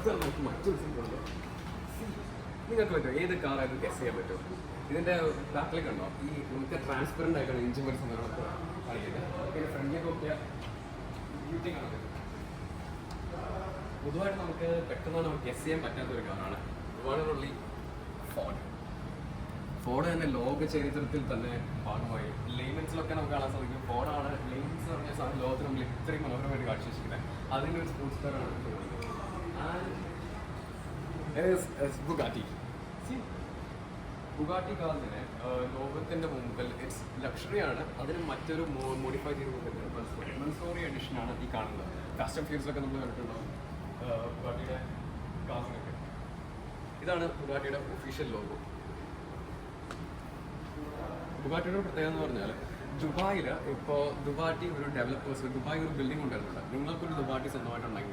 ഇതാണ് നമുക്ക് മറ്റൊരു സംഭവം. നിങ്ങൾക്ക് പറ്റുമോ ഏത് കാറായത് ഗസ് ചെയ്യാൻ പറ്റുമോ? ഇതിൻ്റെ ബാക്കിലേക്ക് ഉണ്ടോ ഈ നമുക്ക് ട്രാൻസ്പെറൻ്റ് ആയിട്ടാണ് എഞ്ചിൻ വരുന്ന സംഭവങ്ങളൊക്കെ കാണിക്കുന്നത്. പിന്നെ ഫ്രണ്ടിലേക്ക് നോക്കിയാൽ ബ്യൂട്ടി കാണാൻ പൊതുവായിട്ട് നമുക്ക് പെട്ടെന്ന് നമുക്ക് ഗസ് ചെയ്യാൻ പറ്റാത്ത ഒരു കാറാണ് ഓൺലി ഫോർഡ്. ഫോർഡ് തന്നെ ലോക ചരിത്രത്തിൽ തന്നെ ഭാഗമായി ലെയ്മൻസിലൊക്കെ നമുക്ക് കാണാൻ സാധിക്കും. ഫോർഡാണ് ലെയ്മൻസ് എന്ന് പറഞ്ഞ സാധനം ലോകത്തിൽ നമ്മൾ ഇത്രയും മനോഹരമായിട്ട് കാഴ്ചവെച്ചിരിക്കുന്നത്. അതിൻ്റെ ഒരു സ്പോർട്സ് കാറാണ് ബുഗാട്ടി. ബുഗാട്ടി കാറിന് ലോകത്തിൻ്റെ മുമ്പിൽ ഇറ്റ്സ് ലക്ഷറിയാണ്. അതിന് മറ്റൊരു മോഡിഫൈ ചെയ്ത് കൊടുക്കുന്നത് മൻസോറി എഡിഷനാണ് ഈ കാണുന്നത്. ഫാസ്റ്റ് ആൻഡ് ഫ്യൂരിയസിലൊക്കെ നമ്മൾ കണ്ടിട്ടുണ്ടാവും ബുഗാട്ടിയുടെ കാറിനൊക്കെ. ഇതാണ് ബുഗാട്ടിയുടെ ഒഫീഷ്യൽ ലോഗോ. ബുഗാട്ടിയുടെ പ്രത്യേകത എന്ന് പറഞ്ഞാൽ ദുബായിൽ ഇപ്പോൾ ദുബാട്ടി ഒരു ഡെവലപ്പേഴ്സ് ദുബായ് ഒരു ബിൽഡിംഗ് കൊണ്ടുവരുന്നുണ്ട്. നിങ്ങൾക്കൊരു ദുബാട്ടി സ്വന്തമായിട്ടുണ്ടെങ്കിൽ